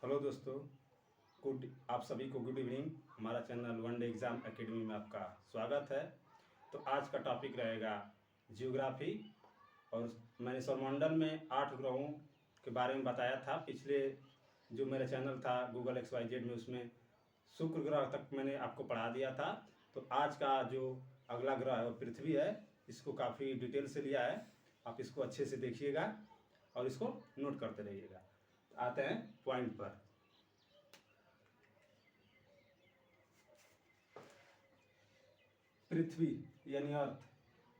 Hello दोस्तों, good आप सभी को गुड इवनिंग। हमारा channel one day exam academy में आपका स्वागत है। तो आज का टॉपिक रहेगा जियोग्राफी। और मैंने सौरमंडल में 8 ग्रहों के बारे में बताया था। पिछले जो मेरा चैनल था गूगल XYZ में, उसमें शुक्र ग्रह तक मैंने आपको पढ़ा दिया था। तो आज का जो अगला ग्रह है वो पृथ्वी है। इसको काफ़ी डिटेल से लिया है, आप इसको अच्छे से देखिएगा और इसको नोट करते रहिएगा। आते हैं पॉइंट पर। पृथ्वी यानी अर्थ।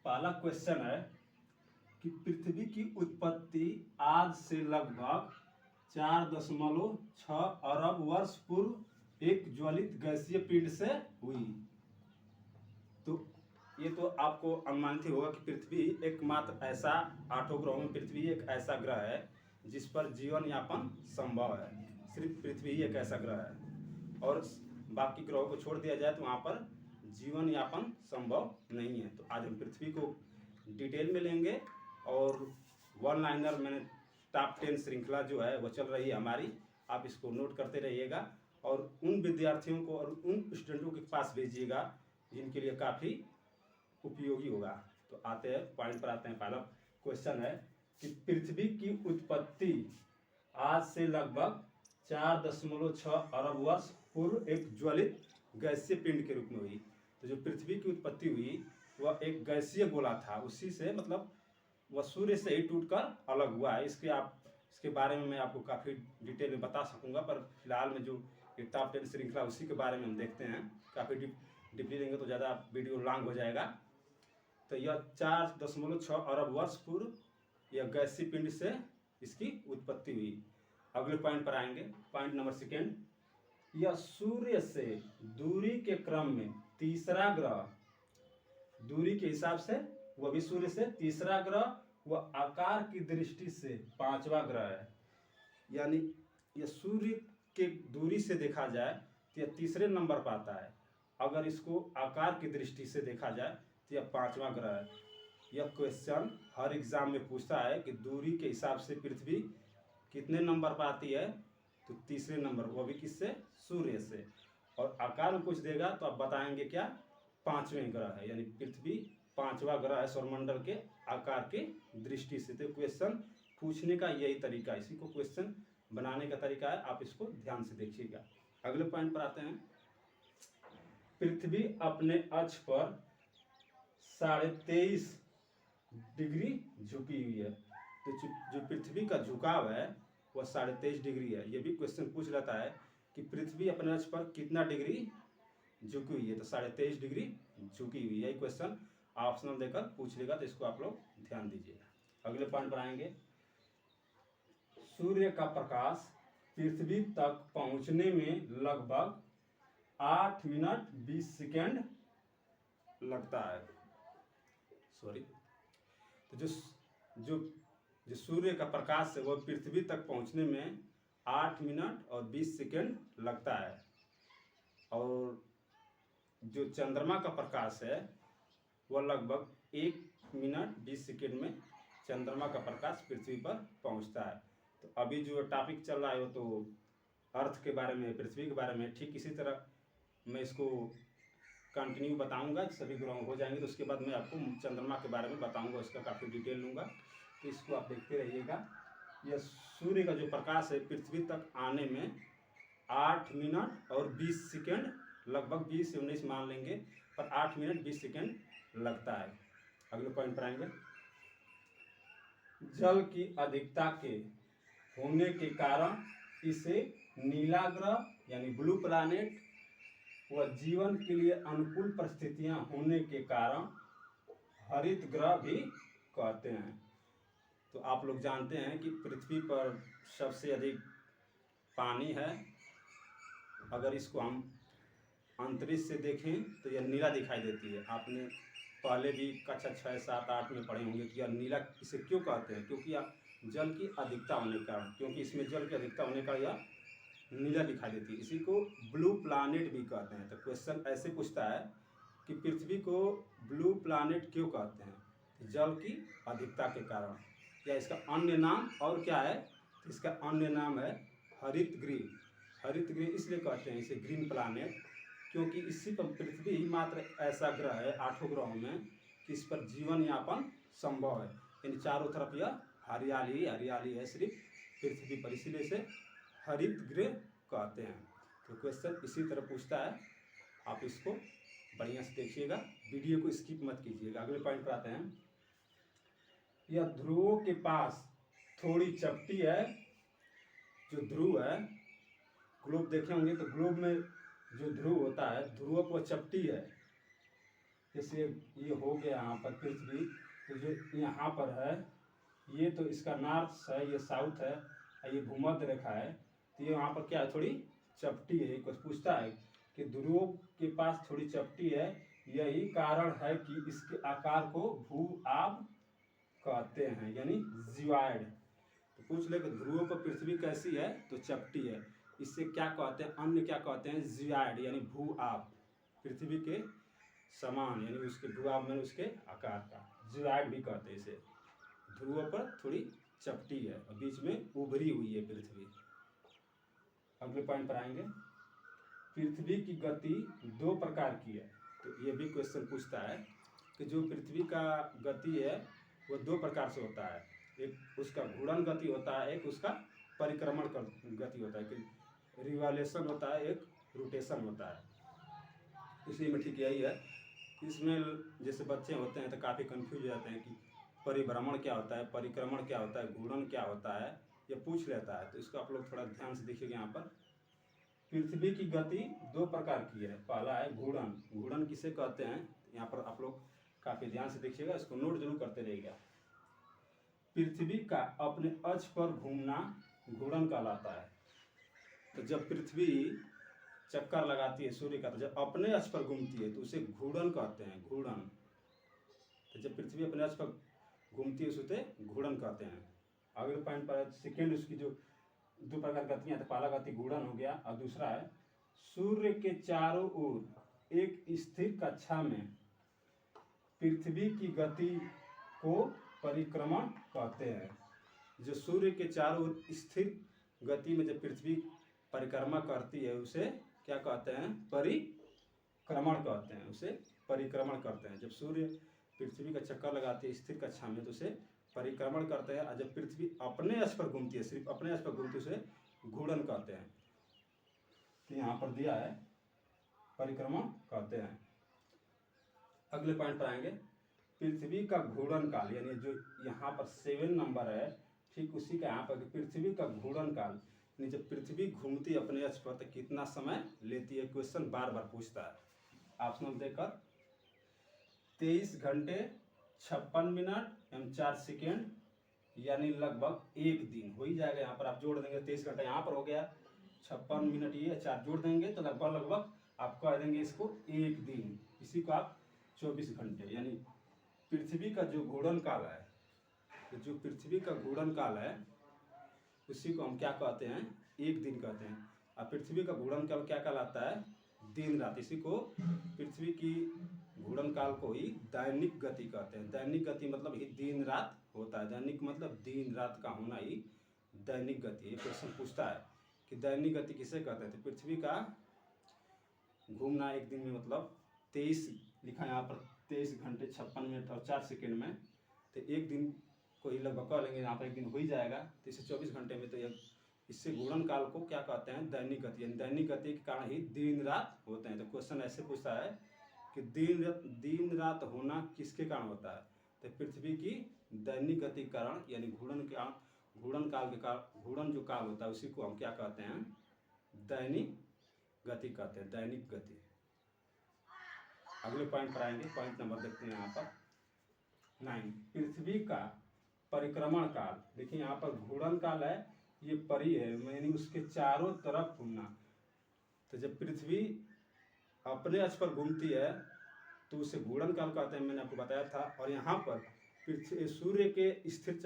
पहला क्वेश्चन है कि पृथ्वी की उत्पत्ति आज से लगभग 4.6 अरब वर्ष पूर्व एक ज्वलित गैसीय पिंड से हुई। तो ये तो आपको अनुमानित ही होगा कि पृथ्वी एकमात्र ऐसा, 8 ग्रहों में पृथ्वी एक ऐसा ग्रह है जिस पर जीवन यापन संभव है। सिर्फ पृथ्वी ही एक ऐसा ग्रह है और बाकी ग्रहों को छोड़ दिया जाए तो वहाँ पर जीवन यापन संभव नहीं है। तो आज हम पृथ्वी को डिटेल में लेंगे और वन लाइनर मैंने टॉप 10 श्रृंखला जो है वो चल रही है हमारी। आप इसको नोट करते रहिएगा और उन विद्यार्थियों को और उन स्टूडेंटों के पास भेजिएगा जिनके लिए काफ़ी उपयोगी होगा। तो आते हैं पॉइंट पर आते हैं। पहला क्वेश्चन है कि पृथ्वी की उत्पत्ति आज से लगभग 4.6 अरब वर्ष पूर्व एक ज्वलित गैसीय पिंड के रूप में हुई। तो जो पृथ्वी की उत्पत्ति हुई वह एक गैसीय गोला था, उसी से मतलब वह सूर्य से ही टूटकर अलग हुआ है। इसके बारे में मैं आपको काफ़ी डिटेल में बता सकूंगा, पर फिलहाल में जो ये टॉप 10 श्रृंखला उसी के बारे में हम देखते हैं। काफ़ी डीपली लेंगे तो ज़्यादा वीडियो लॉन्ग हो जाएगा। तो यह 4.6 अरब वर्ष पूर्व यह गैसीय पिंड से इसकी उत्पत्ति हुई। अगले पॉइंट पर आएंगे। पॉइंट नंबर सेकेंड, यह सूर्य से दूरी के क्रम में तीसरा ग्रह, दूरी के हिसाब से वह भी सूर्य से तीसरा ग्रह, वह आकार की दृष्टि से पांचवा ग्रह है। यानी यह सूर्य के दूरी से देखा जाए तो यह तीसरे नंबर पर आता है। अगर इसको आकार की दृष्टि से देखा जाए तो यह पांचवा ग्रह है। यह क्वेश्चन हर एग्जाम में पूछता है कि दूरी के हिसाब से पृथ्वी कितने नंबर पर आती है, तो तीसरे नंबर, वो भी किससे, सूर्य से। और आकार में कुछ देगा तो आप बताएंगे क्या, पांचवें ग्रह है। यानी पृथ्वी पांचवा ग्रह है सौरमंडल के आकार के दृष्टि से। तो क्वेश्चन पूछने का यही तरीका है, इसी को क्वेश्चन बनाने का तरीका है। आप इसको ध्यान से देखिएगा। अगले पॉइंट पर आते हैं। पृथ्वी अपने अक्ष पर 23.5 डिग्री झुकी हुई है। तो जो पृथ्वी का झुकाव है वह 23.5 डिग्री है। ये भी क्वेश्चन पूछ लेता है कि पृथ्वी अपने अक्ष पर कितना डिग्री झुकी हुई है, तो 23.5 डिग्री झुकी हुई है। यही क्वेश्चन ऑप्शनल देकर पूछ लेगा, तो इसको आप लोग ध्यान दीजिएगा। अगले पॉइंट पर आएंगे। सूर्य का प्रकाश पृथ्वी तक पहुंचने में लगभग 8 मिनट 20 सेकेंड लगता है। सॉरी, तो जो सूर्य का प्रकाश है वह पृथ्वी तक पहुंचने में 8 मिनट और 20 सेकेंड लगता है। और जो चंद्रमा का प्रकाश है वह लगभग 1 मिनट 20 सेकेंड में चंद्रमा का प्रकाश पृथ्वी पर पहुंचता है। तो अभी जो टॉपिक चल रहा है वो तो अर्थ के बारे में, पृथ्वी के बारे में। ठीक इसी तरह मैं इसको कंटिन्यू बताऊंगा, सभी ग्रह हो जाएंगे तो उसके बाद मैं आपको चंद्रमा के बारे में बताऊंगा, उसका काफ़ी डिटेल लूँगा। तो इसको आप देखते रहिएगा। यह सूर्य का जो प्रकाश है पृथ्वी तक आने में 8 मिनट और 20 सेकेंड, लगभग 20 से 19 मान लेंगे, पर 8 मिनट 20 सेकेंड लगता है। अगले पॉइंट पर आएंगे। जल की अधिकता के होने के कारण इसे नीला ग्रह यानी ब्लू प्लैनेट व जीवन के लिए अनुकूल परिस्थितियां होने के कारण हरित ग्रह भी कहते हैं। तो आप लोग जानते हैं कि पृथ्वी पर सबसे अधिक पानी है। अगर इसको हम अंतरिक्ष से देखें तो यह नीला दिखाई देती है। आपने पहले भी कक्षा 6, 7, 8 में पढ़े होंगे कि यह नीला इसे क्यों कहते हैं, क्योंकि जल की अधिकता होने के कारण, क्योंकि इसमें जल की अधिकता होने का यह नीला दिखाई देती है। इसी को ब्लू प्लैनेट भी कहते हैं। तो क्वेश्चन ऐसे पूछता है कि पृथ्वी को ब्लू प्लैनेट क्यों कहते हैं, जल की अधिकता के कारण, या इसका अन्य नाम और क्या है, तो इसका अन्य नाम है हरित गृह इसलिए कहते हैं इसे ग्रीन प्लानेट, क्योंकि इसी पर पृथ्वी मात्र ऐसा ग्रह है 8 ग्रहों में कि इस पर जीवन यापन संभव है। इन चारों तरफ यह हरियाली हरियाली है सिर्फ पृथ्वी पर, इसीलिए इसे हरित गृह कहते हैं। तो क्वेश्चन इसी तरह पूछता है, आप इसको बढ़िया से देखिएगा, वीडियो को स्किप मत कीजिएगा। अगले पॉइंट पर आते हैं। यह ध्रुवों के पास थोड़ी चपटी है। जो ध्रुव है, ग्लोब देखे होंगे तो ग्लोब में जो ध्रुव होता है, ध्रुव पर चपटी है। जैसे ये हो गया यहाँ पर पृथ्वी, तो जो यहाँ पर है ये तो इसका नॉर्थ है, ये साउथ है, ये भूमध्य रेखा है, तो ये वहाँ पर क्या है, थोड़ी चपटी है। कुछ पूछता है कि ध्रुवों के पास थोड़ी चपटी है, यही कारण है कि इसके आकार को भू आब कहते हैं, यानी जिवाइड। तो पूछ ले कि ध्रुवों पर पृथ्वी कैसी है, तो चपटी है। इससे क्या कहते हैं, अन्य क्या कहते हैं, जिवाइड यानी भू आब, पृथ्वी के समान, यानी उसके भू आब में उसके आकार का जिवाइड भी कहते हैं इसे। ध्रुवों पर थोड़ी चपटी है और बीच में उभरी हुई है पृथ्वी। अगले पॉइंट पर आएंगे। पृथ्वी की गति 2 प्रकार की है। तो ये भी क्वेश्चन पूछता है कि जो पृथ्वी का गति है वो 2 प्रकार से होता है। एक उसका घूर्णन गति होता है, एक उसका परिक्रमण गति होता है, कि रिवॉल्यूशन होता है, एक रोटेशन होता है। इसी में ठीक यही है। इसमें जैसे बच्चे होते हैं तो काफ़ी कंफ्यूज हो जाते हैं कि परिभ्रमण क्या होता है, परिक्रमण क्या होता है, घूर्णन क्या होता है, ये पूछ लेता है। तो इसको आप लोग थोड़ा ध्यान से देखिएगा। यहाँ पर पृथ्वी की गति 2 प्रकार की है। पहला है घूर्णन। घूर्णन किसे कहते हैं, यहाँ पर आप लोग काफ़ी ध्यान से देखिएगा, इसको नोट जरूर करते रहिएगा। पृथ्वी का अपने अक्ष पर घूमना घूर्णन कहलाता है। तो जब पृथ्वी चक्कर लगाती है सूर्य का, तो जब अपने अक्ष पर घूमती है तो उसे घूर्णन कहते हैं, घूर्णन। तो जब पृथ्वी अपने अक्ष पर घूमती है उसे घूर्णन कहते हैं। अगले पॉइंट पर सेकेंड उसकी जो 2 प्रकार गतियाँ, तो पहला गति घूर्णन हो गया और दूसरा है सूर्य के चारों ओर एक स्थिर कक्षा में पृथ्वी की गति को परिक्रमण कहते हैं। जो सूर्य के चारों ओर स्थिर गति में जब पृथ्वी परिक्रमा करती है उसे क्या कहते हैं, परिक्रमण कहते हैं, उसे परिक्रमण करते हैं। जब सूर्य पृथ्वी का चक्कर लगाती है स्थिर कक्षा में तो उसे परिक्रमण करते हैं, और जब पृथ्वी अपने अक्ष पर घूमती है, सिर्फ अपने अक्ष पर घूमती है, उसे घूर्णन कहते हैं। तो यहाँ पर दिया है परिक्रमण कहते हैं। अगले पॉइंट पर आएंगे। पृथ्वी का घूर्णन काल, यानी जो यहाँ पर 7 नंबर है, ठीक उसी का यहाँ पर पृथ्वी का घूर्णन काल, यानी जब पृथ्वी घूमती है अपने अक्ष पर तो कितना समय लेती है। क्वेश्चन बार बार पूछता है। ऑप्शनल देकर 23 घंटे 56 मिनट एवं 4 सेकेंड, यानी लगभग 1 दिन हो ही जाएगा। यहाँ पर आप जोड़ देंगे 23 घंटा यहाँ पर हो गया, 56 मिनट ये 4 जोड़ देंगे तो लगभग आप कह देंगे इसको 1 दिन। इसी को आप 24 घंटे, यानी पृथ्वी का जो घूर्णन काल है, तो जो पृथ्वी का घूर्णन काल है उसी को हम क्या कहते हैं, 1 दिन कहते हैं। और पृथ्वी का घूर्णन काल क्या कहलाता है, दिन रात। इसी को पृथ्वी की घूर्णन काल को ही दैनिक गति कहते हैं। दैनिक गति मतलब ही दिन रात होता है। दैनिक मतलब दिन रात का होना ही दैनिक गति है। क्वेश्चन पूछता है कि दैनिक गति किसे कहते हैं। तो पृथ्वी का घूमना 1 दिन में मतलब 23 लिखा है यहाँ पर, 23 घंटे 56 मिनट और 4 सेकेंड में, तो 1 दिन को ही लगभग कह लेंगे, यहाँ पर 1 दिन हो ही जाएगा। तो इसे 24 घंटे में, तो यह इससे घूर्णन काल को क्या कहते हैं, दैनिक गति। यानी दैनिक गति के कारण ही दिन रात होते हैं। तो क्वेश्चन ऐसे पूछता है कि दिन रात होना किसके कारण होता है, तो पृथ्वी की दैनिक गति के कारण, यानी घूर्णन काल के कारण, घूर्णन जो काल होता है उसी को हम क्या कहते हैं, दैनिक गति कहते हैं, दैनिक गति। अगले पॉइंट पर आएंगे। पॉइंट नंबर देखते हैं यहाँ पर 9, पृथ्वी का परिक्रमण काल। देखिए यहाँ पर घूर्णन काल है, ये परी है, यानी उसके चारों तरफ घूमना। तो जब पृथ्वी अपने अक्ष पर घूमती है तो उसे घूर्णन काल कहते हैं, मैंने आपको बताया था। और यहाँ पर पृथ्वी सूर्य के स्थिर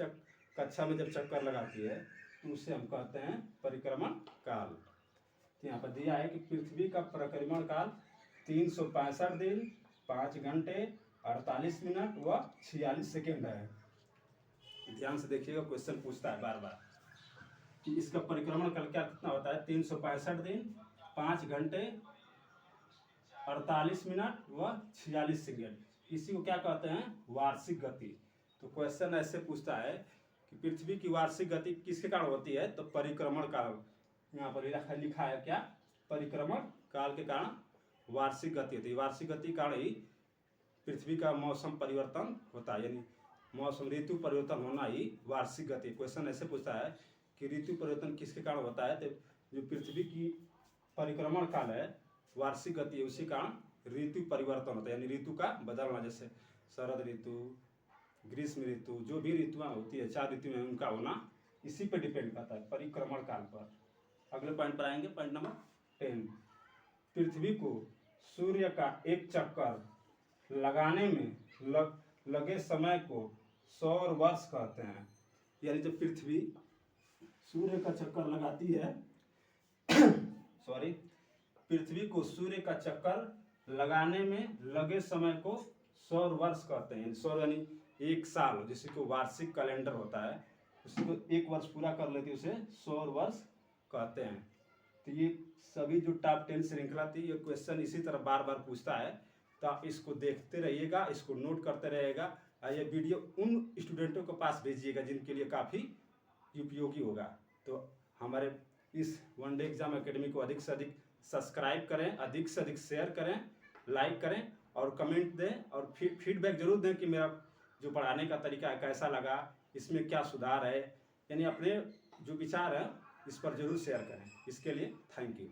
कक्षा में जब चक्कर लगाती है तो उसे हम कहते हैं परिक्रमण काल। तो यहाँ पर दिया है कि पृथ्वी का परिक्रमण काल 365 दिन 5 घंटे 48 मिनट व 46 सेकेंड है। ध्यान से देखिएगा, क्वेश्चन पूछता है बार बार। कि इसका परिक्रमण काल क्या कितना होता है, 365 दिन 5 घंटे 48 मिनट व 46 सेकेंड। इसी को क्या कहते हैं, वार्षिक गति। तो क्वेश्चन ऐसे पूछता है कि पृथ्वी की वार्षिक गति किसके कारण होती है, तो परिक्रमण काल, यहाँ पर लिखा है क्या, परिक्रमण काल के कारण वार्षिक गति होती है। वार्षिक गति कारण ही पृथ्वी का मौसम परिवर्तन होता है, यानी मौसम ऋतु परिवर्तन होना ही वार्षिक गति। क्वेश्चन ऐसे पूछता है कि ऋतु परिवर्तन किसके कारण होता है, तो जो पृथ्वी की परिक्रमण काल है वार्षिक गति है, उसी कारण ऋतु परिवर्तन होता है, यानी ऋतु का बदलना, जैसे शरद ऋतु, ग्रीष्म ऋतु, जो भी ऋतुएं होती है 4 ऋतु में उनका होना इसी पे डिपेंड करता है, परिक्रमण काल पर। अगले पॉइंट पर आएंगे, पॉइंट नंबर 10। पृथ्वी को सूर्य का एक चक्कर लगाने में लगे समय को सौर वर्ष कहते हैं। यानी जब पृथ्वी सूर्य का चक्कर लगाती है पृथ्वी को सूर्य का चक्कर लगाने में लगे समय को सौर वर्ष कहते हैं। सौर यानी एक साल, जिसे को वार्षिक कैलेंडर होता है, उसको एक वर्ष पूरा कर लेती है, उसे सौर वर्ष कहते हैं। तो ये सभी जो टॉप 10 श्रृंखला थी, ये क्वेश्चन इसी तरह बार बार पूछता है, तो आप इसको देखते रहिएगा, इसको नोट करते रहिएगा, और ये वीडियो उन स्टूडेंटों के पास भेजिएगा जिनके लिए काफ़ी उपयोगी होगा। तो हमारे इस वन डे एग्जाम एकेडमी को अधिक से अधिक सब्सक्राइब करें, अधिक से अधिक शेयर करें, लाइक करें और कमेंट दें, और फीडबैक जरूर दें कि मेरा जो पढ़ाने का तरीका है कैसा लगा, इसमें क्या सुधार है, यानी अपने जो विचार है इस पर जरूर शेयर करें। इसके लिए थैंक यू।